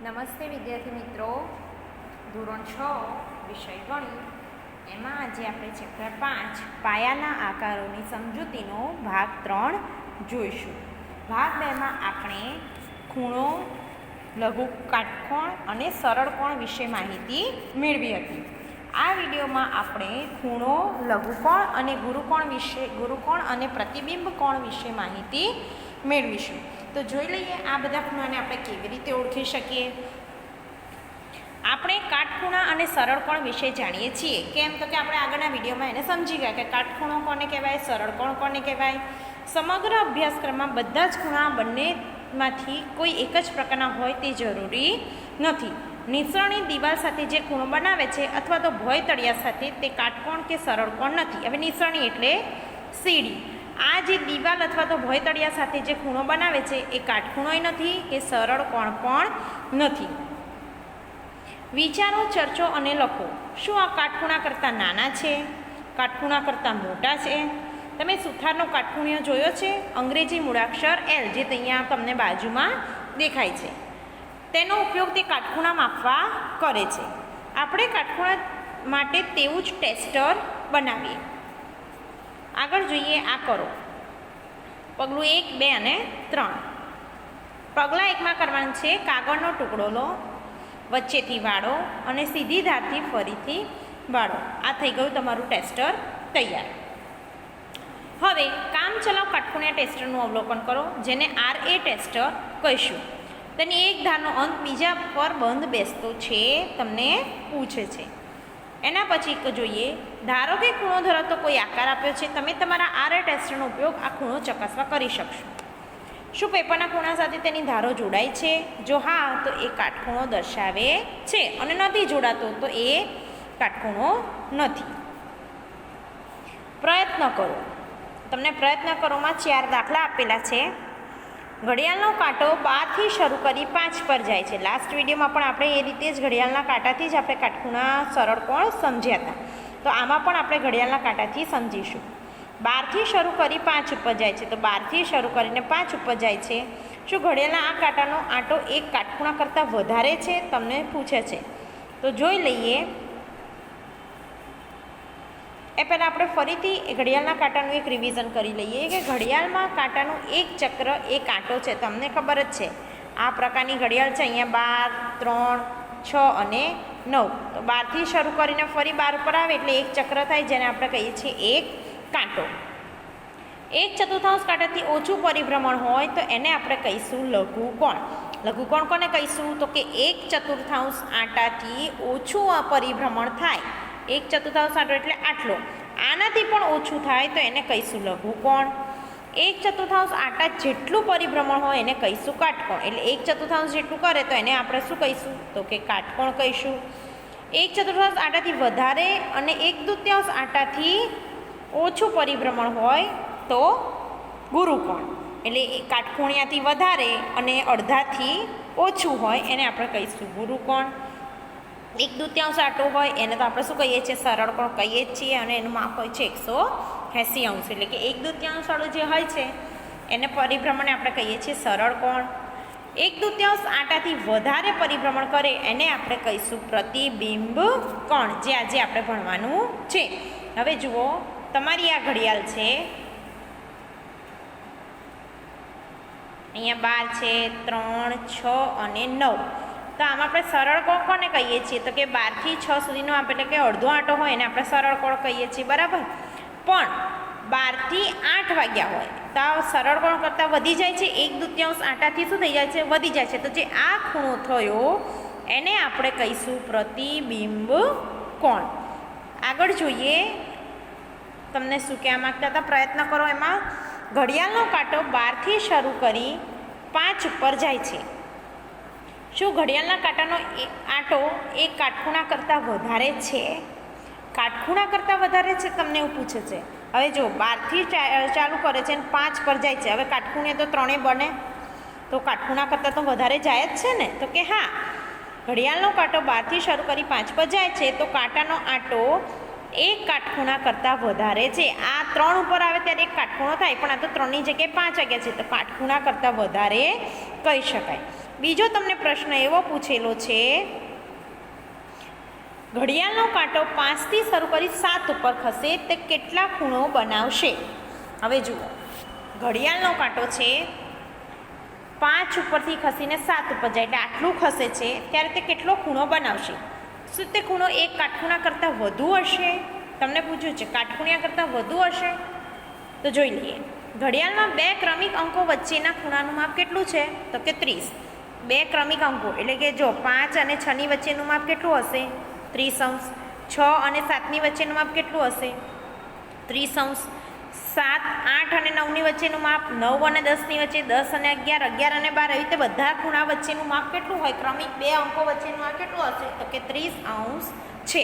નમસ્તે વિદ્યાર્થી મિત્રો, ધોરણ 6 વિષય ગણિત એમાં આજે આપણે ચેપ્ટર 5 પાયાના આકારોની સમજૂતીનો ભાગ 3 જોઈશું. ભાગ 2માં આપણે ખૂણો, લઘુ કાટકોણ અને સરળ કોણ વિશે માહિતી મેળવી હતી. આ વિડીયોમાં આપણે ખૂણો, લઘુકોણ અને ગુરુકોણ અને પ્રતિબિંબ કોણ વિશે માહિતી મેળવીશું. તો જોઈ લઈએ આ બધા ખૂણાને આપણે કેવી રીતે ઓળખી શકીએ. આપણે કાટખૂણા અને સરળ કોણ વિશે જાણીએ છીએ. કેમ તો કે આપણે આગળના વિડીયોમાં એને સમજી ગયા કે કાટખૂણો કોને કહેવાય, સરળ કોણ કોને કહેવાય. સમગ્ર અભ્યાસક્રમમાં બધા જ ખૂણા બંનેમાંથી કોઈ એક જ પ્રકારના હોય તે જરૂરી નથી. નિસરણી દિવાલ સાથે જે ખૂણો બનાવે છે અથવા તો ભોય તળિયા સાથે તે કાટકોણ કે સરળ કોણ નથી. હવે નિસરણી એટલે સીડી. આ જે દિવાલ અથવા તો ભોય તળિયા સાથે જે ખૂણો બનાવે છે એ કાટખૂણોય નથી કે સરળ કોણ પણ નથી. વિચારો, ચર્ચો અને લખો. શું આ કાટખૂણા કરતાં નાના છે? કાટખૂણા કરતાં મોટા છે? તમે સુથારનો કાટખૂણિયો જોયો છે? અંગ્રેજી મૂળાક્ષર L જે અહીંયા તમને બાજુમાં દેખાય છે તેનો ઉપયોગ તે કાટખૂણા માપવા કરે છે. આપણે કાટખૂણા માટે તેવું જ ટેસ્ટર બનાવીએ. આગળ જોઈએ આ કરો. પગલું 1, 2 અને 3. પગલાં 1માં કરવાનું છે કાગળનો ટુકડો લો, વચ્ચેથી વાળો અને સીધી ધારથી ફરીથી વાળો. આ થઈ ગયું તમારું ટેસ્ટર તૈયાર. હવે કામચલાઉ કાટખૂણિયા ટેસ્ટરનું અવલોકન કરો, જેને RA ટેસ્ટર કહીશું. તેની એક ધારનો અંત બીજા પર બંધ બેસતો છે તમને પૂછે છે. એના પછી જોઈએ, ધારો કે ખૂણો ધરાવતો કોઈ આકાર આપ્યો છે. તમે તમારા RA ટેસ્ટરનો ઉપયોગ આ ખૂણો ચકાસવા કરી શકશો. શું પેપરના ખૂણા સાથે તેની ધારો જોડાય છે? જો હા તો એ કાટખૂણો દર્શાવે છે, અને નથી જોડાતો તો એ કાટખૂણો નથી. પ્રયત્ન કરો. તમને પ્રયત્ન કરોમાં 4 દાખલા આપેલા છે. ઘડિયાળનો કાંટો 12 થી શરૂ કરી 5 પર જાય છે. લાસ્ટ વિડીયોમાં પણ આપણે એ રીતે જ ઘડિયાળના કાંટાથી જ આપણે કાટખૂણા સરળ કોણ સમજ્યા હતા. તો આમાં પણ આપણે ઘડિયાળના કાંટાથી સમજીશું. 12 થી શરૂ કરી 5 ઉપર જાય છે, તો 12 થી શરૂ કરીને 5 ઉપર જાય છે. શું ઘડિયાળના આ કાંટાનો આંટો એક કાટખૂણા કરતાં વધારે છે? તમને પૂછે છે. તો જોઈ લઈએ. એ પહેલાં આપણે ફરીથી ઘડિયાળના કાંટાનું એક રિવિઝન કરી લઈએ કે ઘડિયાળમાં કાંટાનું એક ચક્ર એક કાંટો છે. તમને ખબર જ છે આ પ્રકારની ઘડિયાળ છે. અહીંયા 12, 3, 6 અને 9. તો 12 થી શરૂ કરીને ફરી 12 ઉપર આવે એટલે એક ચક્ર થાય, જેને આપણે કહીએ છીએ એક કાંટો. 1/4 કાંટાથી ઓછું પરિભ્રમણ હોય તો એને આપણે કહીશું લઘુકોણ. લઘુકોણ કોને કહીશું? તો કે 1/4 આંટાથી ઓછું પરિભ્રમણ થાય. 1/4 આંટો એટલે આટલો, આનાથી પણ ઓછું થાય તો એને કહીશું લઘુકોણ. 1/4 આંટા જેટલું પરિભ્રમણ હોય એને કહીશું કાટકોણ. એટલે 1/4 જેટલું કરે તો એને આપણે શું કહીશું? તો કે કાટકોણ કહીશું. 1/4 આંટાથી વધારે અને 1/2 આંટાથી ઓછું પરિભ્રમણ હોય તો ગુરુકોણ. એટલે કાટખૂણિયાથી વધારે અને અડધાથી ઓછું હોય એને આપણે કહીશું ગુરુકોણ. 1/2 આંટો હોય એને તો આપણે શું કહીએ છીએ? સરળ કોણ કહીએ જ છીએ, અને એનું માપ હોય છે 180°. એટલે કે 1/2 વાળો જે હોય છે એને પરિભ્રમણને આપણે કહીએ છીએ સરળ કોણ. 1/2 આંટાથી વધારે પરિભ્રમણ કરે એને આપણે કહીશું પ્રતિબિંબ કોણ, જે આજે આપણે ભણવાનું છે. હવે જુઓ, તમારી આ ઘડિયાળ છે, અહીંયા 12 છે, 3, 6 અને 9. તો આમાં આપણે સરળ કોણ કોને કહીએ છીએ? તો કે 12 થી 6 સુધીનો એટલે કે અડધો આંટો હોય એને આપણે સરળ કોણ કહીએ છીએ, બરાબર. પણ 12 થી 8 વાગ્યા હોય તો આ સરળ કોણ કરતાં વધી જાય છે. 1/2 આંટાથી શું થઈ જાય છે? વધી જાય છે. તો જે આ ખૂણો થયો એને આપણે કહીશું પ્રતિબિંબ કોણ. આગળ જોઈએ, તમને શું કહેવા માગતા હતા? પ્રયત્ન કરો. એમાં ઘડિયાળનો કાંટો 12 થી શરૂ કરી 5 ઉપર જાય છે. શું ઘડિયાળના કાંટાનો આંટો એક કાટખૂણા કરતાં વધારે છે? કાટખૂણા કરતાં વધારે છે, તમને એવું પૂછે છે. હવે જો 12 થી ચાલુ કરે છે અને 5 પર જાય છે. હવે કાટખૂણે તો 3 બને, તો કાટખૂણા કરતાં તો વધારે જાય જ છે ને. તો કે હા, ઘડિયાળનો કાંટો 12 થી શરૂ કરી 5 પર જાય છે તો કાંટાનો આંટો એક કાટખૂણા કરતાં વધારે છે. આ 3 ઉપર આવે ત્યારે એક કાટખૂણો થાય, પણ આ તો 3ની જગ્યાએ 5 વાગ્યા છે તો કાટખૂણા કરતાં વધારે કહી શકાય. બીજો તમને પ્રશ્ન એવો પૂછેલો છે, ઘડિયાળનો કાંટો 5થી શરૂ કરી 7 ઉપર ખસે તે કેટલા ખૂણો બનાવશે? હવે જુઓ, ઘડિયાળનો કાંટો છે 5 ઉપરથી ખસીને 7 ઉપર જાય એટલે આટલું ખસે છે, ત્યારે તે કેટલો ખૂણો બનાવશે? શું તે ખૂણો એક કાટખૂણા કરતાં વધુ હશે? તમને પૂછ્યું છે કાટખૂણા કરતાં વધુ હશે? તો જોઈ લઈએ. ઘડિયાળમાં 2 ક્રમિક અંકો વચ્ચેના ખૂણાનું માપ કેટલું છે? તો કે 30. 2 ક્રમિક અંકો એટલે કે જો 5 અને 6ની વચ્ચેનું માપ કેટલું હશે? 30°. 6 અને 7ની વચ્ચેનું માપ કેટલું હશે? 30°. 7, 8 અને 9ની વચ્ચેનું માપ, 9 અને 10ની વચ્ચે, 10 અને 11, 11 અને 12, એવી રીતે બધા ખૂણા વચ્ચેનું માપ કેટલું હોય? ક્રમિક 2 અંકો વચ્ચેનું માપ કેટલું હશે? તો કે 30° છે.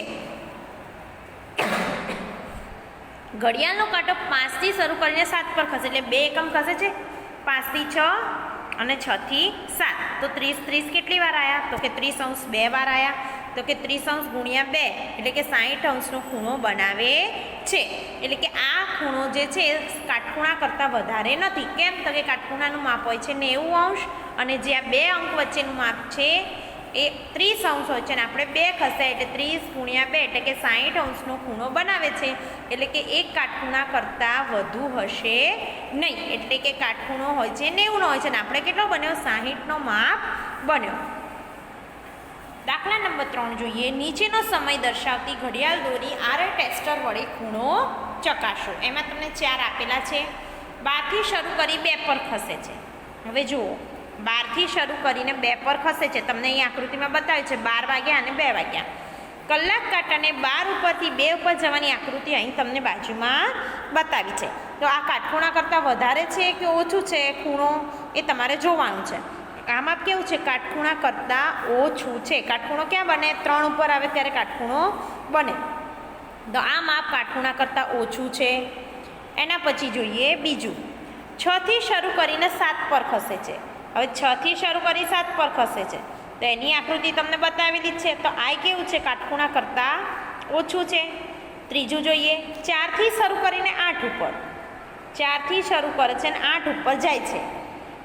ઘડિયાળનો કાંટો 5થી શરૂ કરીને 7 પર ખસે એટલે 2 એકમ ખસે છે, 5થી 6 અને 6થી 7, તો 30 કેટલી વાર આવ્યા? તો કે 30° 2 વાર આવ્યા, તો કે 30° ગુણ્યા 2 એટલે કે 60°નો ખૂણો બનાવે છે. એટલે કે આ ખૂણો જે છે કાટખૂણા કરતાં વધારે નથી. કેમ? તો કે કાટખૂણાનું માપ હોય છે 90° અને જે આ 2 અંક વચ્ચેનું માપ છે એ 30° હોય છે, અને આપણે 2 ખસ્યા એટલે 30 ગુણ્યા 2 એટલે કે 60°નો ખૂણો બનાવે છે. એટલે કે એક કાટખૂણા કરતાં વધુ હશે નહીં. એટલે કે કાટખૂણો હોય છે 90નો હોય છે, અને આપણે કેટલો બન્યો? 60નો માપ બન્યો. દાખલા નંબર 3 જોઈએ. નીચેનો સમય દર્શાવતી ઘડિયાળ દોરી આર ટેસ્ટર વડે ખૂણો ચકાસો. એમાં તમને 4 આપેલા છે. 12થી શરૂ કરી 2 પર ખસે છે. હવે જુઓ, 12થી શરૂ કરીને 2 પર ખસે છે. તમને અહીં આકૃતિમાં બતાવ્યું છે 12 વાગ્યા અને 2 વાગ્યા. કલાક કાંટાને 12 ઉપરથી 2 ઉપર જવાની આકૃતિ અહીં તમને બાજુમાં બતાવી છે. તો આ કાટખૂણા કરતાં વધારે છે કે ઓછું છે ખૂણો એ તમારે જોવાનું છે. આ માપ કેવું છે? કાટખૂણા કરતાં ઓછું છે. કાટખૂણો ક્યાં બને? 3 ઉપર આવે ત્યારે કાટખૂણો બને. તો આ માપ કાટખૂણા કરતાં ઓછું છે. એના પછી જોઈએ બીજું, 6થી શરૂ કરીને 7 પર ખસે છે. હવે 6થી શરૂ કરી 7 પર ખસે છે, તો એની આકૃતિ તમને બતાવેલી જ છે. તો આ કેવું છે? કાટખૂણા કરતાં ઓછું છે. ત્રીજું જોઈએ, 4થી શરૂ કરીને 8 ઉપર. 4થી શરૂ કરે છે અને 8 ઉપર જાય છે.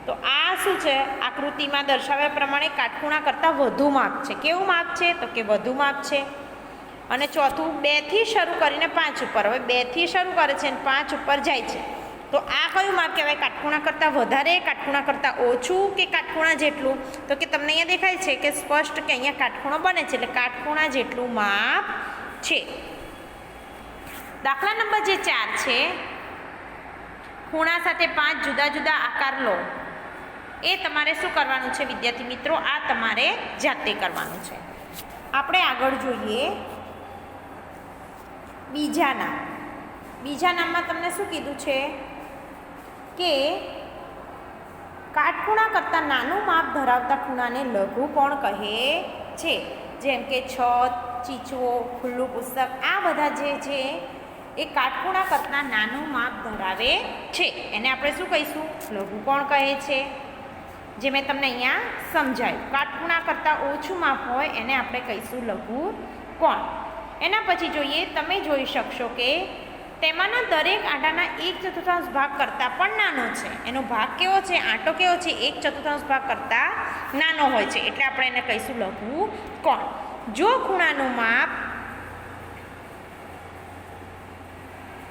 તો આ શું છે? આકૃતિમાં દર્શાવ્યા પ્રમાણે કાટખૂણા કરતાં વધુ માપ છે. કેવું માપ છે? તો કે વધુ માપ છે. અને ચોથું, 2થી શરૂ કરીને 5 ઉપર. હવે 2થી શરૂ કરે છે અને 5 ઉપર જાય છે. તો આ કયું માપ કહેવાય? કાટખૂણા કરતાં વધારે, કાટખૂણા કરતાં ઓછું, કે કાટખૂણા જેટલું? તો કે તમને અહીંયા દેખાય છે કે સ્પષ્ટ કે અહીંયા કાટખૂણો બને છે, એટલે કાટખૂણા જેટલું માપ છે. દાખલા નંબર જે 4 છે, ખૂણા સાથે 5 જુદા જુદા આકાર લો. એ તમારે શું કરવાનું છે વિદ્યાર્થી મિત્રો? આ તમારે જાતે કરવાનું છે. આપણે આગળ જોઈએ બીજા નામ. બીજા નામમાં તમને શું કીધું છે કે કાટખૂણા કરતાં નાનું માપ ધરાવતા ખૂણાને લઘુકોણ કહે છે. જેમ કે છત, ચીચવો, ખુલ્લું પુસ્તક, આ બધા જે છે એ કાટખૂણા કરતાં નાનું માપ ધરાવે છે. એને આપણે શું કહીશું? લઘુકોણ કહે છે. જે મેં તમને અહીંયા સમજાયું, કાટખૂણા કરતાં ઓછું માપ હોય એને આપણે કહીશું લઘુકોણ. એના પછી જોઈએ, તમે જોઈ શકશો કે તેમાંના દરેક આંટાના 1/4 ભાગ કરતાં પણ નાનો છે. એનો ભાગ કેવો છે? આંટો કેવો છે? 1/4 ભાગ કરતાં નાનો હોય છે, એટલે આપણે એને કહીશું લઘુકોણ. જો ખૂણાનું માપ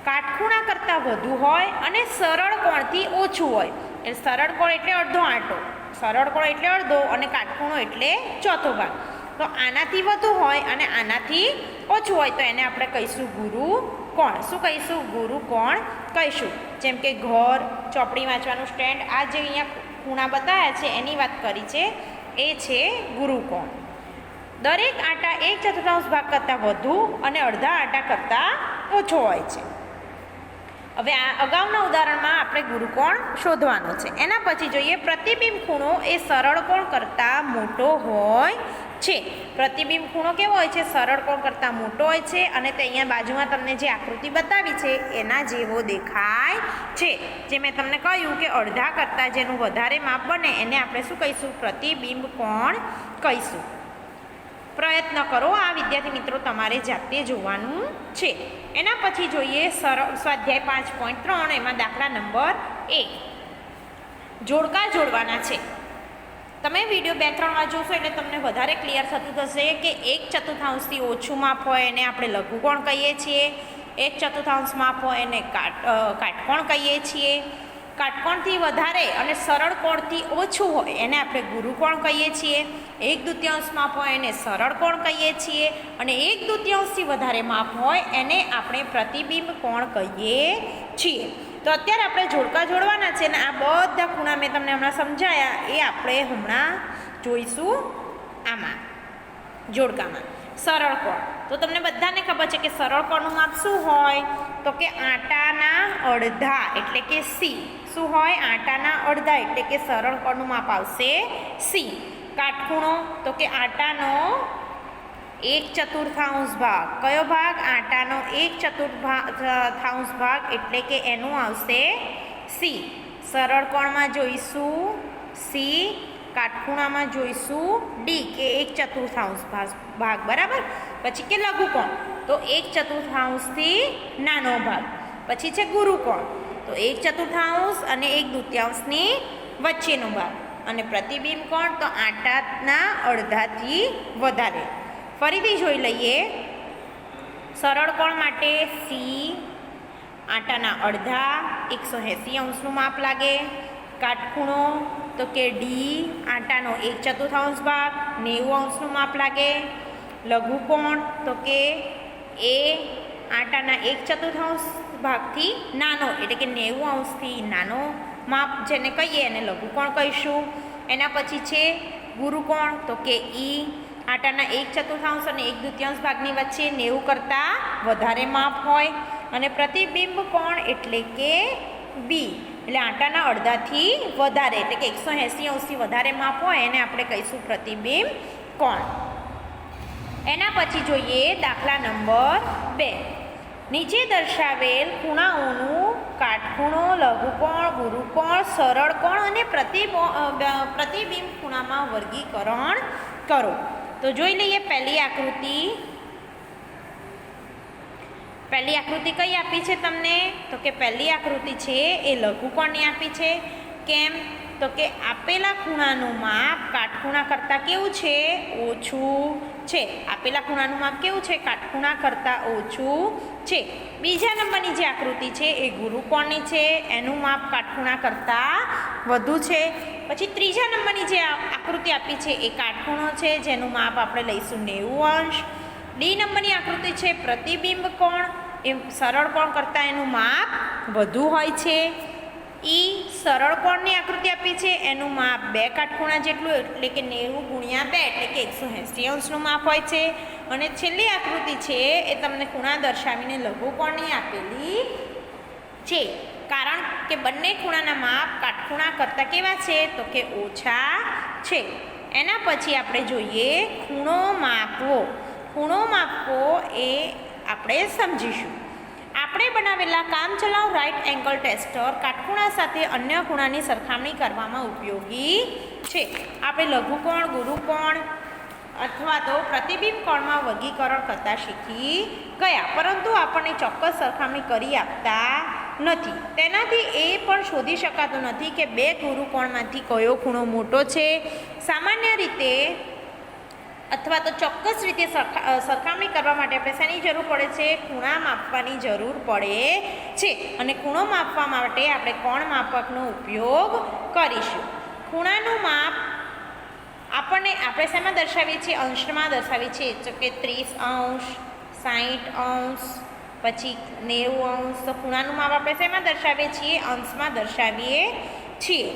કાટખૂણા કરતાં વધુ હોય અને સરળ કોણથી ઓછું હોય, એટલે સરળ કોણ એટલે અડધો આંટો, સરળ કોણ એટલે અડધો, અને કાટખૂણો એટલે ચોથો ભાગ. તો આનાથી વધુ હોય અને આનાથી ઓછું હોય તો એને આપણે કહીશું ગુરુકોણ. શું કહીશું? ગુરુકોણ કહીશું. જેમ કે ઘર, ચોપડી વાંચવાનું સ્ટેન્ડ, આ જે અહીંયા ખૂણા બતાવ્યા છે એની વાત કરી છે, એ છે ગુરુકોણ. દરેક આંટા 1/4 ભાગ કરતાં વધુ અને અડધા આંટા કરતાં ઓછો હોય છે. હવે આ અગાઉના ઉદાહરણમાં આપણે ગુરુકોણ શોધવાનો છે. એના પછી જોઈએ, પ્રતિબિંબ ખૂણો એ સરળ કોણ કરતાં મોટો હોય છે. પ્રતિબિંબ ખૂણો કેવો હોય છે? સરળ કોણ કરતાં મોટો હોય છે, અને તે અહીંયા બાજુમાં તમને જે આકૃતિ બતાવી છે એના જેવો દેખાય છે. જે મેં તમને કહ્યું કે અડધા કરતાં જેનું વધારે માપ બને એને આપણે શું કહીશું? પ્રતિબિંબ કોણ કહીશું. પ્રયત્ન કરો, આ વિદ્યાર્થી મિત્રો તમારે જાતે જોવાનું છે. એના પછી જોઈએ સ્વાધ્યાય 5.3, એમાં દાખલા નંબર 1, જોડકા જોડવાના છે. તમે વિડીયો 2-3 વાર જોશો એટલે તમને વધારે ક્લિયર થતું થશે કે 1/4 ઓછું માપ હોય એને આપણે લઘુકોણ કહીએ છીએ, 1/4 માપ હોય એને કાટકોણ કહીએ છીએ, કાટકોણથી વધારે અને સરળ કોણથી ઓછું હોય એને આપણે ગુરુકોણ કહીએ છીએ, 1/2 માપ હોય એને સરળ કોણ કહીએ છીએ અને 1/2થી વધારે માપ હોય એને આપણે પ્રતિબિંબ કોણ કહીએ છીએ. તો અત્યારે આપણે જોડકા જોડવાના છે ને આ બધા ખૂણા મેં તમને હમણાં સમજાયા એ આપણે હમણાં જોઈશું આમાં જોડકામાં. સરળ કોણ તો તમને બધાને ખબર છે કે સરળ કોણનું માપ શું હોય તો કે આટાના અડધા એટલે કે સી. શું હોય? આટાના અડધા એટલે કે સરળ કોણનું માપ આવશે સી. કાટખૂણો તો કે આટાનો 1/4 ભાગ. કયો ભાગ? આટાનો 1/4 ભાગ એટલે કે એનું આવશે સી. સરળ કોણમાં જોઈશું સી, કાટખૂણામાં જોઈશું ડી કે 1/4 ભાગ. બરાબર. પછી કે લઘુકોણ તો 1/4થી નાનો ભાગ. પછી છે ગુરુકોણ તો 1/4 અને 1/2ની વચ્ચેનો ભાગ. અને પ્રતિબિંબ કોણ તો આટાના અડધાથી વધારે. ફરીથી જોઈ લઈએ. સરળ કોણ માટે સી આટાના અડધા 180 માપ લાગે. કાટખૂણો તો કે ડી આટાનો 1/4 ભાગ 90 માપ લાગે. લઘુકોણ તો કે એ આટાના 1/4 ભાગથી નાનો એટલે કે 90 નાનો માપ જેને કહીએ એને લઘુકોણ કહીશું. એના પછી છે ગુરુકોણ તો કે ઈ આટાના 1/4 અને 1/2 ભાગની વચ્ચે 90 કરતાં વધારે માપ હોય. અને પ્રતિબિંબ કોણ એટલે કે બી એટલે આટાના અડધાથી વધારે એટલે કે 180 વધારે માપ હોય એને આપણે કહીશું પ્રતિબિંબ કોણ. એના પછી જોઈએ દાખલા નંબર 2. નીચે દર્શાવેલ ખૂણાઓનું કાટખૂણો, લઘુકોણ, ગુરુકોણ, સરળ કોણ અને પ્રતિબિંબ ખૂણામાં વર્ગીકરણ કરો. તો જોઈ લઈએ પહેલી આકૃતિ. પહેલી આકૃતિ કઈ આપી છે તમને તો કે પહેલી આકૃતિ છે એ લઘુકોણની આપી છે. કેમ તો કે આપેલા ખૂણાનું માપ કાટખૂણા કરતાં કેવું છે? ઓછું છે. આપેલા ખૂણાનું માપ કેવું છે? કાટખૂણા કરતાં ઓછું છે. બીજા નંબરની જે આકૃતિ છે એ ગુરુકોણની છે, એનું માપ કાટખૂણા કરતાં વધુ છે. પછી ત્રીજા નંબરની જે આકૃતિ આપી છે એ કાટખૂણો છે જેનું માપ આપણે લઈશું 90 ડી નંબરની આકૃતિ છે પ્રતિબિંબ કોણ, એ સરળ કોણ કરતાં એનું માપ વધુ હોય છે. ઈ સરળ કોણની આકૃતિ આપી છે એનું માપ 2 કાટખૂણા જેટલું એટલે કે 90 × 2 એટલે કે 180 માપ હોય છે. અને છેલ્લી આકૃતિ છે એ તમને ખૂણા દર્શાવીને લઘુકોણની આપેલી છે. કારણ કે બંને ખૂણાના માપ કાટખૂણા કરતાં કેવા છે તો કે ઓછા છે. એના પછી આપણે જોઈએ ખૂણો માપવો. ખૂણો માપવો એ આપણે સમજીશું. આપણે બનાવેલા કામચલાઉ રાઇટ એંગલ ટેસ્ટર કાટખૂણા સાથે અન્ય ખૂણાની સરખામણી કરવામાં ઉપયોગી છે. આપણે લઘુકોણ, ગુરુકોણ અથવા તો પ્રતિબિંબ કોણમાં વર્ગીકરણ કરતાં શીખી ગયા, પરંતુ આપણને ચોક્કસ સરખામણી કરી આપતા નથી. તેનાથી એ પણ શોધી શકાતું નથી કે 2 ગુરુકોણમાંથી કયો ખૂણો મોટો છે. સામાન્ય રીતે અથવા તો ચોક્કસ રીતે સરખામણી કરવા માટે આપણે શેની જરૂર પડે છે? ખૂણા માપવાની જરૂર પડે છે. અને ખૂણો માપવા માટે આપણે કોણ માપકનો ઉપયોગ કરીશું. ખૂણાનું માપ આપણે શેમાં દર્શાવીએ છીએ? અંશમાં દર્શાવીએ છીએ. તો કે 30°, 60°, પછી 90°. તો ખૂણાનું માપ આપણે શેમાં દર્શાવીએ છીએ? અંશમાં દર્શાવીએ છીએ.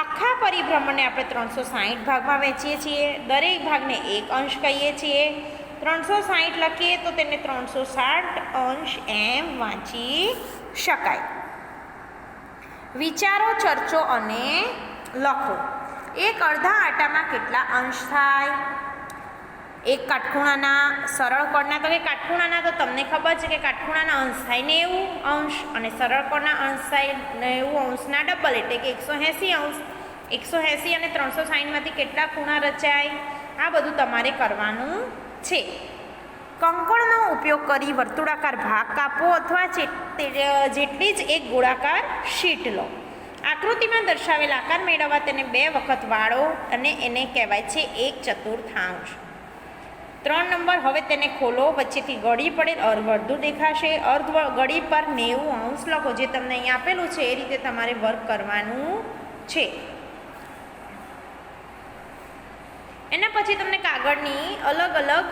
આખા પરિભ્રમણને આપણે 360 ભાગમાં વહેંચીએ છીએ. દરેક ભાગને 1 અંશ કહીએ છીએ. 360 લખીએ તો તેને 360° એમ વાંચી શકાય. વિચારો, ચર્ચો અને લખો. એક અડધા આટામાં કેટલા અંશ થાય? એક કાટખૂણાના સરળ કોણના તો કે કાટખૂણાના તો તમને ખબર છે કે કાટખૂણાના અંશ થાય 90° અને સરળ કોણના અંશ થાય 90°ના ડબલ એટલે કે 180°. 180 અને 360માંથી કેટલા ખૂણા રચાય? આ બધું તમારે કરવાનું છે. કંકણનો ઉપયોગ કરી વર્તુળાકાર ભાગ કાપો અથવા જેટલી જ એક ગોળાકાર શીટ લો. આકૃતિમાં દર્શાવેલ આકાર મેળવવા તેને 2 વખત વાળો અને એને કહેવાય છે 1 ચતુર્થાંશ. 3 નંબર, હવે તેને ખોલો, વચ્ચેથી ગળી પડેલ અર્ધવર્તુળ દેખાશે. ગળી પર 90 અંશ લખો. જે તમને અહીંયા આપેલું છે એ રીતે તમારે વર્ક કરવાનું છે. એના પછી તમને કાગળની અલગ અલગ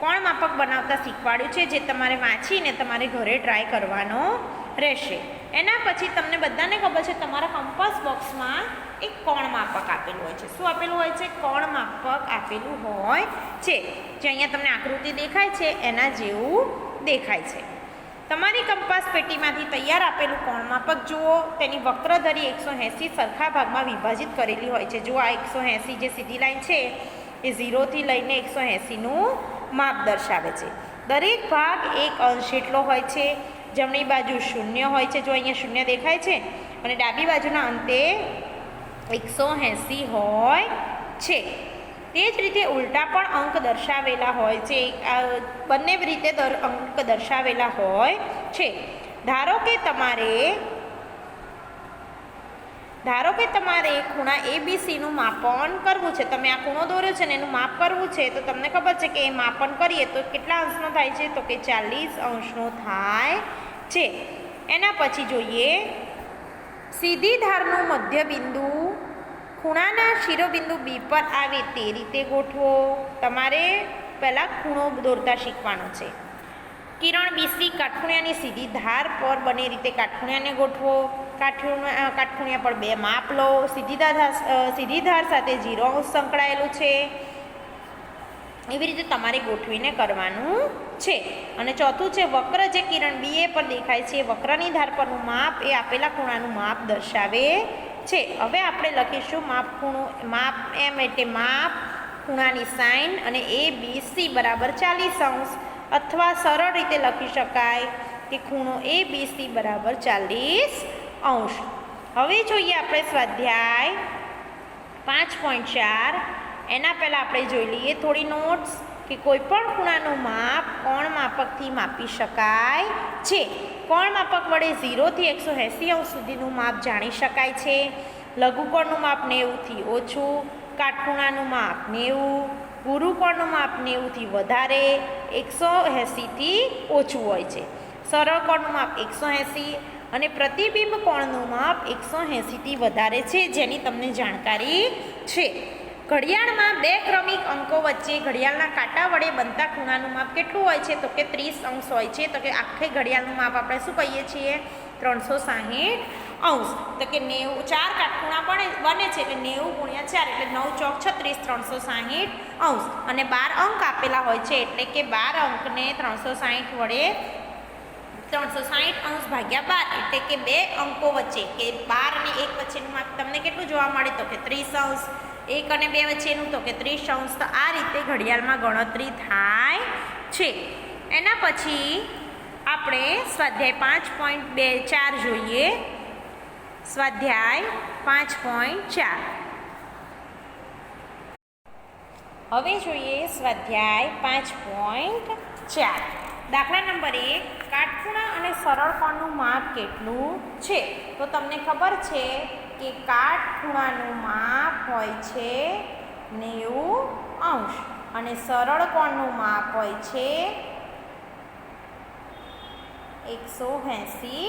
કોણ માપક બનાવતા શીખવાડ્યું છે, જે તમારે વાંચીને તમારે ઘરે ટ્રાય કરવાનો રહેશે. એના પછી તમને બધાને ખબર છે તમારા કંપાસ બોક્સમાં એક કોણ માપક આપેલું હોય છે. શું આપેલું હોય છે? કોણ માપક આપેલું હોય છે. જે અહીંયા તમને આકૃતિ દેખાય છે એના જેવું દેખાય છે. તમારી કંપાસ પેટીમાંથી તૈયાર આપેલું કોણ માપક જુઓ. તેની વક્રધરી 180 સરખા ભાગમાં વિભાજિત કરેલી હોય છે. જુઓ, આ 180 જે સીધી લાઈન છે એ 0થી લઈને 180નું માપ દર્શાવે છે. દરેક ભાગ 1 અંશ જેટલો હોય છે. જમણી બાજુ 0 હોય છે, જો અહીંયા 0 દેખાય છે, અને ડાબી બાજુના અંતે 180 હોય છે. તે જ રીતે ઉલટા પણ અંક દર્શાવેલા હોય છે. બંને રીતે અંક દર્શાવેલા હોય છે. ધારો કે તમારે ખૂણા ABCનું માપન કરવું છે. તમે આ ખૂણો દોર્યો છે ને એનું માપ કરવું છે, તો તમને ખબર છે કે એ માપન કરીએ તો કેટલા અંશનો થાય છે? તો કે 40 અંશનો થાય છે. એના પછી જોઈએ, સીધી ધારનું મધ્યબિંદુ ખૂણાના શિરોબિંદુ B પર આવે તે રીતે ગોઠવો. તમારે પહેલાં ખૂણો દોરતા શીખવાનો છે. કિરણ BC કાટખૂણિયાની સીધી ધાર પર બને રીતે કાટખૂણિયાને ગોઠવો. કાટખૂણિયા પર 2 માપ લો. સીધી ધાર સાથે 0 અંશ સંકળાયેલું છે. એવી રીતે તમારે ગોઠવીને કરવાનું છે. અને ચોથું છે, વક્ર જે કિરણ BA પર દેખાય છે, વક્રની ધાર પરનું માપ એ આપેલા ખૂણાનું માપ દર્શાવે છે. હવે આપણે લખીશું માપ એમ એટલે માપ ખૂણાની સાઇન અને ABC બરાબર 40 અંશ, અથવા સરળ રીતે લખી શકાય કે ખૂણો ABC બરાબર 40 અંશ. હવે જોઈએ આપણે સ્વાધ્યાય 5.4. એના પહેલાં આપણે જોઈ લઈએ થોડી નોટ્સ કે કોઈ પણ ખૂણાનું માપ કોણ માપકથી માપી શકાય છે. કોણ માપક વડે 0થી 180 અંશ સુધીનું માપ જાણી શકાય છે. લઘુકોણનું માપ 90થી ઓછું, કાટખૂણાનું માપ 90, ગુરુકોણનું માપ 90થી વધારે, 180થી ઓછું હોય છે. સરળ કોણનું માપ 180 અને પ્રતિબિંબ કોણનું માપ 180થી વધારે છે, જેની તમને જાણકારી છે. ઘડિયાળમાં 2 ક્રમિક અંકો વચ્ચે ઘડિયાળના કાંટા વડે બનતા ખૂણાનું માપ કેટલું હોય છે? તો કે 30 અંશ હોય છે. તો કે આખી ઘડિયાળનું માપ આપણે શું કહીએ છીએ? 360 અંશ. તો કે 90 4 કાટખૂણા બને છે એટલે 90 × 4 એટલે 9 ચોક 36, 360 અંશ. અને 12 અંક આપેલા હોય છે એટલે કે 12 અંકને 360 વડે 360 અંશ ભાગ્યા 12 એટલે કે 2 અંકો વચ્ચે કે 12 અને 1 વચ્ચેનું માપ તમને કેટલું જોવા મળે? તો કે 30 અંશ. 1 અને 2 વચ્ચેનું તો કે 30 અંશ. તો આ રીતે ઘડિયાળમાં ગણતરી થાય છે. એના પછી આપણે સ્વાધ્યાય 5.4 જોઈએ. સ્વાધ્યાય 5.4. હવે જોઈએ સ્વાધ્યાય 5.4. દાખલા નંબર 1, કાટખૂણા અને સરળ કોણનું માપ કેટલું છે? તો તમને ખબર છે કે કાટખૂણાનું માપ હોય છે 90 અંશ અને સરળ કોણનું માપ હોય છે 180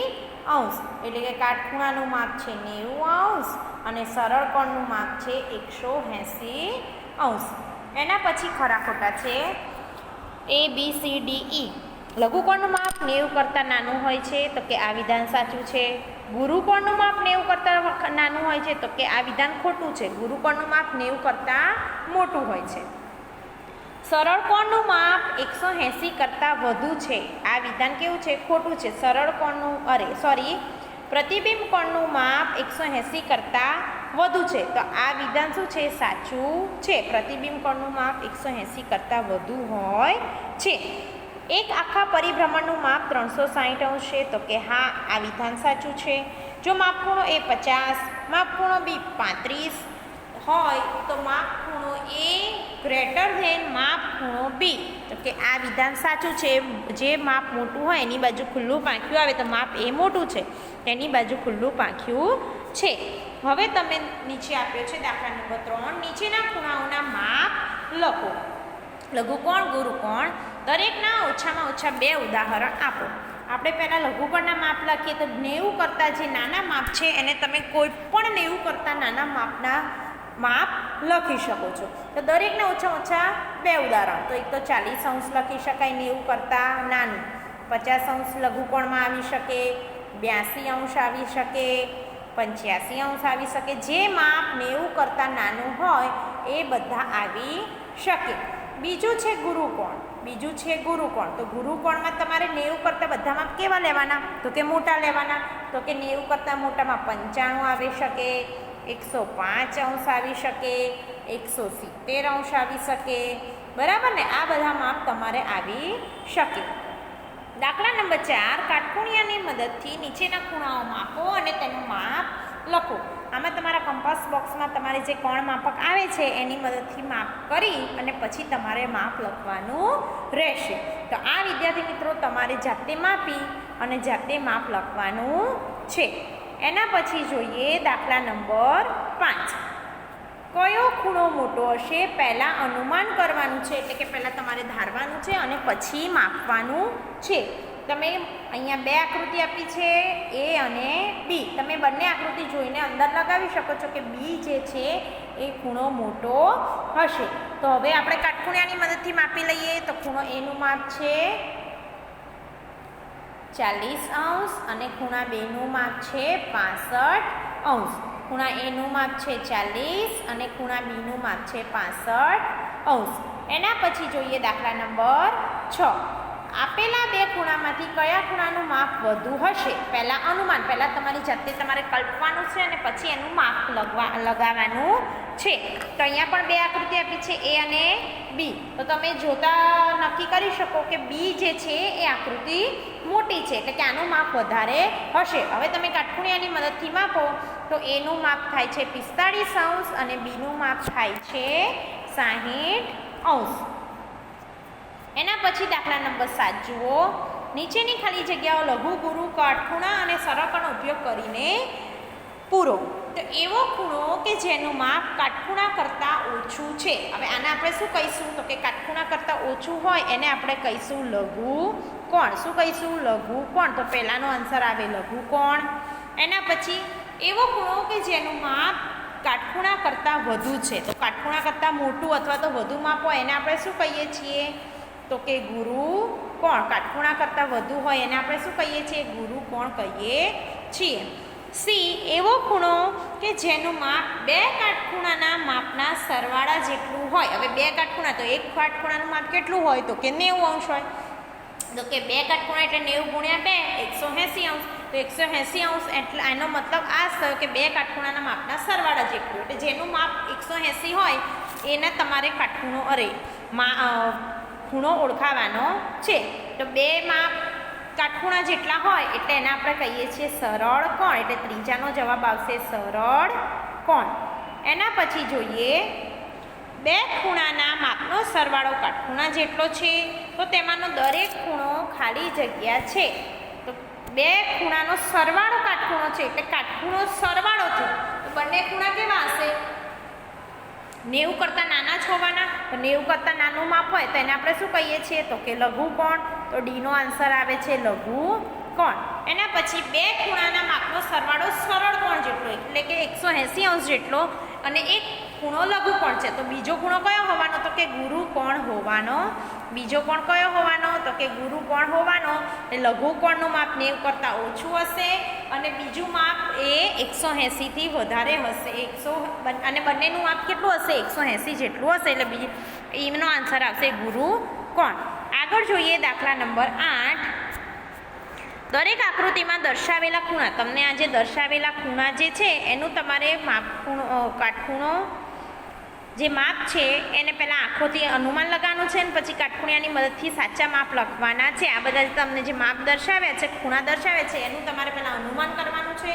અંશ. એટલે કે કાટખૂણાનું માપ છે 90 અંશ અને સરળ કોણનું માપ છે 180 અંશ. એના પછી ખરા ખોટા છે ABCDE. લઘુકોણનું માપ 90 કરતાં નાનું હોય છે, તો કે આ વિધાન સાચું છે. ગુરુકોણનું માપ 90 કરતાં નાનું હોય છે, તો કે આ વિધાન ખોટું છે. ગુરુકોણનું માપ 90 કરતાં મોટું હોય છે. સરળ કોણનું માપ 180 કરતાં વધુ છે, આ વિધાન કેવું છે? ખોટું છે. પ્રતિબિંબ કોણનું માપ 180 કરતાં વધુ છે, તો આ વિધાન શું છે? સાચું છે. પ્રતિબિંબ કોણનું માપ 180 કરતાં વધુ હોય છે. એક આખા પરિભ્રમણનું માપ 360 અંશ છે, તો કે હા, આ વિધાન સાચું છે. જો માપખૂણો A 50, માપખૂણો B 35 હોય તો માપખૂણો A > ગ્રેટર ધેન માપ ખૂણો બી. તો કે આ વિધાન સાચું છે. જે માપ મોટું હોય એની બાજુ ખુલ્લું પાંખ્યું આવે તો માપ એ મોટું છે, એની બાજુ ખુલ્લું પાંખ્યું છે. હવે તમે નીચે આપ્યો છે દાખલા નંબર 3. નીચેના ખૂણાઓના માપ લખો. લઘુકોણ, ગુરુકોણ, દરેકના ઓછામાં ઓછા 2 ઉદાહરણ આપો. આપણે પહેલાં લઘુકોણના માપ લખીએ તો 90 કરતાં જે નાના માપ છે એને તમે કોઈ પણ 90 કરતાં નાના માપના માપ લખી શકો છો. તો દરેકના ઓછામાં ઓછા 2 ઉદાહરણ. તો એક તો 40° લખી શકાય 90 કરતાં નાનું, 50° લઘુકોણમાં આવી શકે, 82° આવી શકે, 85° આવી શકે. જે માપ 90 કરતાં નાનું હોય એ બધા આવી શકે. બીજું છે ગુરુકોણ. તો ગુરુકોણમાં તમારે 90 કરતાં બધા માપ કેવા લેવાના? તો કે મોટા લેવાના. તો કે 90 કરતાં મોટામાં 95 આવી શકે, 105° આવી શકે, 170° આવી શકે. બરાબર ને? આ બધા માપ તમારે આવી શકે. દાખલા નંબર 4. કાટખૂણિયાની મદદથી નીચેના ખૂણાઓ માપો અને તેનું માપ લખો. આમાં તમારા કંપાસ બોક્સમાં તમારે જે કોણ માપક આવે છે એની મદદથી માપ કરી અને પછી તમારે માપ લખવાનું રહેશે. તો આ વિદ્યાર્થી મિત્રો તમારે જાતે માપી અને જાતે માપ લખવાનું છે. એના પછી જોઈએ દાખલા નંબર 5. કયો ખૂણો મોટો હશે પહેલાં અનુમાન કરવાનું છે, એટલે કે પહેલાં તમારે ધારવાનું છે અને પછી માપવાનું છે. તમે અહીંયા 2 આકૃતિ આપી છે, એ અને બી. તમે બંને આકૃતિ જોઈને અંદર લગાવી શકો છો કે બી જે છે એ ખૂણો મોટો હશે. તો હવે આપણે કાટખૂણિયાની મદદથી માપી લઈએ. તો ખૂણો એનું માપ છે 40° અને ખૂણા બેનું માપ છે 65°. ખૂણા એનું માપ છે 40 અને ખૂણા બીનું માપ છે 65°. એના પછી જોઈએ દાખલા નંબર 6. આપેલા 2 ખૂણામાંથી કયા ખૂણાનું માપ વધુ હશે? પહેલાં અનુમાન, પહેલાં તમારી જાતે તમારે કલ્પવાનું છે અને પછી એનું માપ લગાવવાનું છે. તો અહીંયા પણ 2 આકૃતિ આપી છે, એ અને બી. તો તમે જોતા નક્કી કરી શકો કે બી જે છે એ આકૃતિ મોટી છે, એટલે કે આનું માપ વધારે હશે. હવે તમે કાટખૂણિયાની મદદથી માપો તો એનું માપ થાય છે 45° અને બીનું માપ થાય છે 60°. એના પછી દાખલા નંબર 7 જુઓ. નીચેની ખાલી જગ્યાઓ લઘુ, ગુરુ, કાટખૂણા અને સરળકનો ઉપયોગ કરીને પૂરો. તો એવો ખૂણો કે જેનું માપ કાટખૂણા કરતાં ઓછું છે. હવે આને આપણે શું કહીશું? તો કે કાટખૂણા કરતાં ઓછું હોય એને આપણે કહીશું લઘુકોણ. શું કહીશું? લઘુકોણ. તો પહેલાંનો આન્સર આવે લઘુકોણ. એના પછી એવો ખૂણો કે જેનું માપ કાટખૂણા કરતાં વધુ છે. તો કાટખૂણા કરતાં મોટું અથવા તો વધુ માપ હોય એને આપણે શું કહીએ છીએ? તો કે ગુરુકોણ. કાટખૂણા કરતાં વધુ હોય એને આપણે શું કહીએ છીએ? ગુરુકોણ કહીએ છીએ. સી. એવો ખૂણો કે જેનું માપ 2 કાટખૂણાના માપના સરવાળા જેટલું હોય. હવે 2 કાટખૂણા, તો એક કાટખૂણાનું માપ કેટલું હોય? તો કે 90° હોય. તો કે 2 કાટખૂણા એટલે 90 × 2 180°. તો 180° એટલે એનો મતલબ આ થયો કે 2 કાટખૂણાના માપના સરવાળા જેટલું. એટલે જેનું માપ 180 હોય એને તમારે કાટખૂણો ખૂણો ઓળખાવાનો છે. તો 2 માપ કાટખૂણા જેટલા હોય એટલે એને આપણે કહીએ છીએ સરળ કોણ. એટલે ત્રીજાનો જવાબ આવશે સરળ કોણ. એના પછી જોઈએ 2 ખૂણાના માપનો સરવાળો કાટખૂણા જેટલો છે. તો તેમાંનો દરેક ખૂણો ખાલી જગ્યા છે. તો 2 ખૂણાનો સરવાળો કાટખૂણો છે એટલે કાટખૂણો સરવાળો છે. તો બંને ખૂણા કેવા હશે? 90 કરતાં નાના જ હોવાના. તો 90 કરતાં નાનું માપ હોય તો એને આપણે શું કહીએ છીએ? તો કે લઘુકોણ. તો ડીનો આન્સર આવે છે લઘુકોણ. એના પછી 2 ખૂણાના માપનો સરવાળો સરળ કોણ જેટલો એટલે કે 180° જેટલો અને એક ખૂણો લઘુકોણ છે. તો બીજો ખૂણો કયો હોવાનો? તો કે ગુરુકોણ હોવાનો. બીજો કોણ કયો હોવાનો? તો કે ગુરુકોણ હોવાનો. એટલે લઘુકોણનું માપ 90 કરતાં ઓછું હશે અને બીજું માપ એ 180 થી વધારે હશે. અને બંનેનું માપ કેટલું હશે? 180 જેટલું હશે. એટલે એનો આન્સર આવશે ગુરુકોણ. આગળ જોઈએ દાખલા નંબર 8. દરેક આકૃતિમાં દર્શાવેલા ખૂણા, તમને આ જે દર્શાવેલા ખૂણા જે છે એનું તમારે કાટખૂણો જે માપ છે એને પહેલાં આંખોથી અનુમાન લગાવવાનું છે અને પછી કાટખૂણિયાની મદદથી સાચા માપ લખવાના છે. આ બધા તમને જે માપ દર્શાવ્યા છે, ખૂણા દર્શાવ્યા છે એનું તમારે પહેલાં અનુમાન કરવાનું છે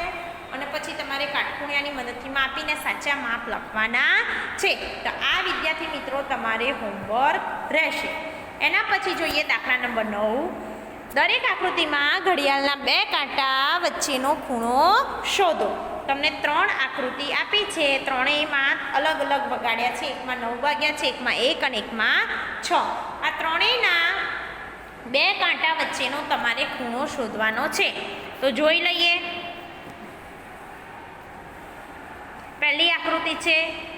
અને પછી તમારે કાટખૂણિયાની મદદથી માપીને સાચા માપ લખવાના છે. તો આ વિદ્યાર્થી મિત્રો તમારે તમારે હોમવર્ક રહેશે. એના પછી જોઈએ દાખલા નંબર 9. દરેક આકૃતિમાં ઘડિયાળના 2 કાંટા વચ્ચેનો ખૂણો શોધો. તમને 3 આકૃતિ આપી છે, ત્રણેયમાં અલગ અલગ વગાડ્યા છે. એકમાં 9 વાગ્યા છે, એકમાં 1 અને એકમાં 6. આ ત્રણેયના 2 કાંટા વચ્ચેનો તમારે ખૂણો શોધવાનો છે. તો જોઈ લઈએ. પહેલી આકૃતિ છે,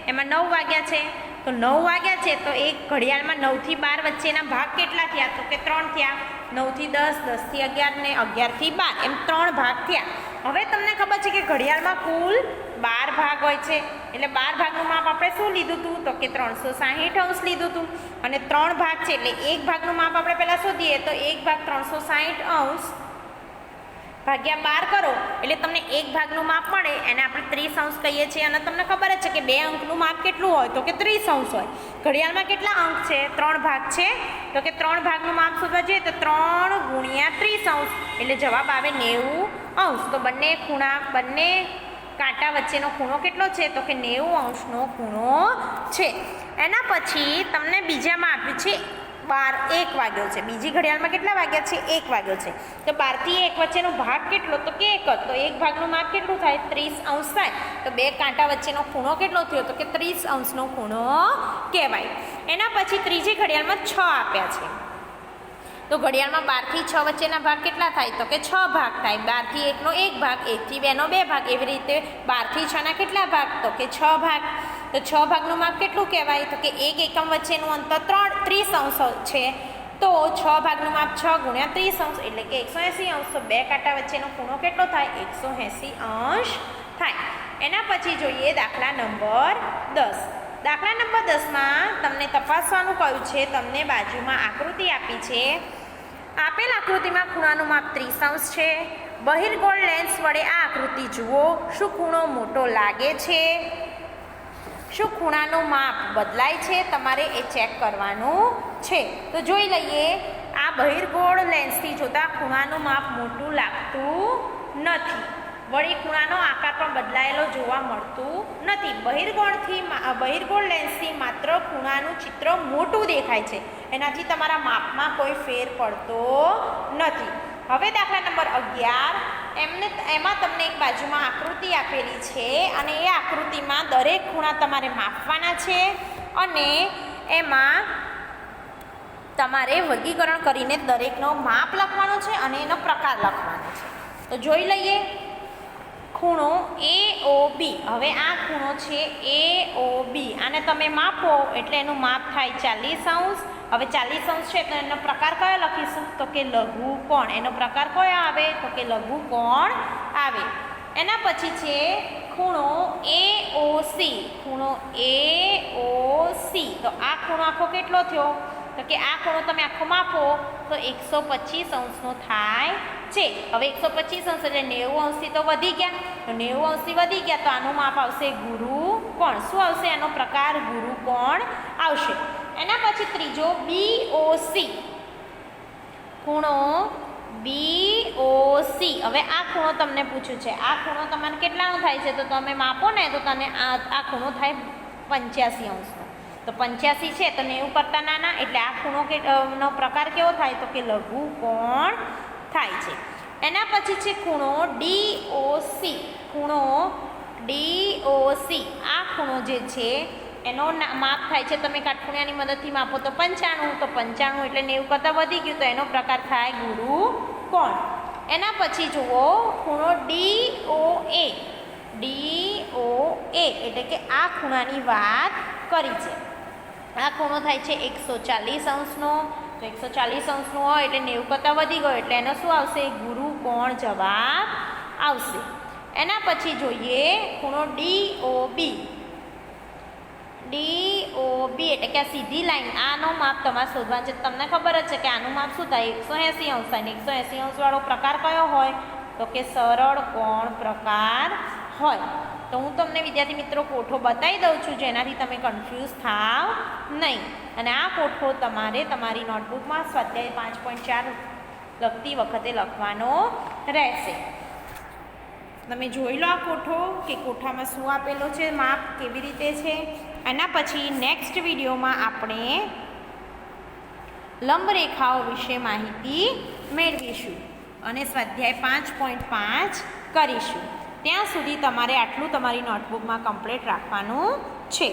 એમાં 9 વાગ્યા છે. તો 9 વાગ્યા છે તો એક ઘડિયાળમાં 9 થી 12 વચ્ચેના ભાગ કેટલા થયા? તો કે 3 થયા. 9 થી 10, 10 થી 11 ને 11 થી 12 એમ 3 ભાગ થયા. હવે તમને ખબર છે કે ઘડિયાળમાં કુલ 12 ભાગ હોય છે. એટલે 12 ભાગનું માપ આપણે શું લીધું હતું? તો કે 360 અંશ લીધું હતું. અને 3 ભાગ છે એટલે એક ભાગનું માપ આપણે પહેલાં શોધીએ તો એક ભાગ 360 અંશ ભાગ્યા 12 કરો એટલે તમને એક ભાગનું માપ મળે. એને આપણે 30 અંશ કહીએ છીએ. અને તમને ખબર જ છે કે 2 અંકનું માપ કેટલું હોય? તો કે 30 અંશ હોય. ઘડિયાળમાં કેટલા અંક છે? 3 ભાગ છે. તો કે 3 ભાગનું માપ શોધવા જઈએ તો 3 ગુણ્યા 30 અંશ એટલે જવાબ આવે 90 અંશ. તો બંને કાંટા વચ્ચેનો ખૂણો કેટલો છે? તો કે 90 અંશનો ખૂણો છે. એના પછી તમને બીજામાં આપ્યું છે 1 વાગ્યો છે. બીજી ઘડિયાળમાં કેટલા વાગ્યા છે? 1 વાગ્યો છે. તો 12 થી 1 વચ્ચેનો ભાગ કેટલો? તો કે 1 જ. તો એક ભાગનું માપ કેટલું થાય? 30 અંશ થાય. તો 2 કાંટા વચ્ચેનો ખૂણો કેટલો થયો? તો કે 30 અંશનો ખૂણો કહેવાય. એના પછી ત્રીજી ઘડિયાળમાં 6 આપ્યા છે. તો ઘડિયાળમાં 12 થી 6 વચ્ચેના ભાગ કેટલા થાય? તો કે 6 ભાગ થાય. 12 થી 1 નો 1 ભાગ, 1 થી 2 નો 2 ભાગ. એવી રીતે 12 થી 6 ના કેટલા ભાગ? તો કે 6 ભાગ. તો 6 ભાગનું માપ કેટલું કહેવાય? તો કે એક એકમ વચ્ચેનું અંતર 30 અંશ છે. તો 6 ભાગનું માપ 6 ગુણ્યા 30 અંશ એટલે કે 180 અંશ. તો 2 કાંટા વચ્ચેનો ખૂણો કેટલો થાય? 180 અંશ થાય. એના પછી જોઈએ દાખલા નંબર 10. દાખલા નંબર 10માં તમને તપાસવાનું કહ્યું છે. તમને બાજુમાં આકૃતિ આપી છે. આપેલ આકૃતિમાં ખૂણાનું માપ 30 અંશ છે. બહિર્ગોળ લેન્સ વડે આ આકૃતિ જુઓ. શું ખૂણો મોટો લાગે છે? શું ખૂણાનું માપ બદલાય છે? તમારે એ ચેક કરવાનું છે. તો જોઈ લઈએ. આ બહિર્ગોળ લેન્સથી જોતાં ખૂણાનું માપ મોટું લાગતું નથી. વળી ખૂણાનો આકાર પણ બદલાયેલો જોવા મળતું નથી. બહિર્ગોળ લેન્સથી માત્ર ખૂણાનું ચિત્ર મોટું દેખાય છે. એનાથી તમારા માપમાં કોઈ ફેર પડતો નથી. હવે દાખલા નંબર 11. એમાં તમને એક બાજુમાં આકૃતિ આપેલી છે અને એ આકૃતિમાં દરેક ખૂણા તમારે માપવાના છે અને એમાં તમારે વર્ગીકરણ કરીને દરેકનો માપ લખવાનો છે અને એનો પ્રકાર લખવાનો છે. તો જોઈ લઈએ. ખૂણો AOB. હવે આ ખૂણો છે AOB. આને તમે માપો એટલે એનું માપ થાય 40 અંશ. હવે 40 અંશ છે તો એનો પ્રકાર કયો લખીશું? તો કે લઘુકોણ. એનો પ્રકાર કયો આવે? તો કે લઘુકોણ આવે. એના પછી છે ખૂણો AOC. ખૂણો AOC. તો આ ખૂણો આખો કેટલો થયો? તો કે આ ખૂણો તમે આખો માપો તો 125 અંશનો થાય છે. હવે 125 અંશ એટલે 90 અંશથી તો વધી ગયા. તો 90 અંશથી વધી ગયા તો આનું માપ આવશે ગુરુકોણ. શું આવશે? એનો પ્રકાર ગુરુકોણ આવશે. એના પછી ત્રીજો BOC. ખૂણો BOC. હવે આ ખૂણો તમને પૂછ્યું છે. આ ખૂણો તમારે કેટલાનો થાય છે? તો તમે માપો ને તો તમને આ ખૂણો થાય 85 અંશનો. તો 85 છે તો 90 કરતાં નાના એટલે આ ખૂણો નો પ્રકાર કેવો થાય? તો કે લઘુકોણ થાય છે. એના પછી છે ખૂણો DOC. ખૂણો DOC. આ ખૂણો જે છે એનો માપ થાય છે. તમે કાટખૂણિયાની મદદથી માપો તો 95. તો 95 એટલે 90 કરતાં વધી ગયું તો એનો પ્રકાર થાય ગુરુકોણ. એના પછી જુઓ ખૂણો DOA. DOA એટલે કે આ ખૂણાની વાત કરી છે. આ ખૂણો થાય છે 140 અંશનો. તો 140 અંશનો હોય એટલે 90 કરતાં વધી ગયો એટલે એનો શું આવશે? ગુરુકોણ જવાબ આવશે. એના પછી જોઈએ ખૂણો DOB. DOB એટલે કે આ સીધી લાઈન. આનો માપ તમારે શોધવાનું છે. તમને ખબર જ છે કે આનું માપ શું થાય? 180 અંશ થાય. 180 અંશવાળો પ્રકાર કયો હોય? તો કે સરળ કોણ પ્રકાર હોય. તો હું તમને વિદ્યાર્થી મિત્રો કોઠો બતાવી દઉં છું જેનાથી તમે કન્ફ્યુઝ થાવ નહીં. અને આ કોઠો તમારે તમારી નોટબુકમાં સ્વાધ્યાય 5.4 લખતી વખતે લખવાનો રહેશે. તમે જોઈ લો આ કોઠો કે કોઠામાં શું આપેલો છે, માપ કેવી રીતે છે. એના પછી નેક્સ્ટ વિડીયોમાં આપણે લંબરેખાઓ વિશે માહિતી મેળવીશું અને સ્વાધ્યાય 5.5 કરીશું. ત્યાં સુધી તમારે આટલું તમારી નોટબુકમાં કમ્પ્લીટ રાખવાનું છે.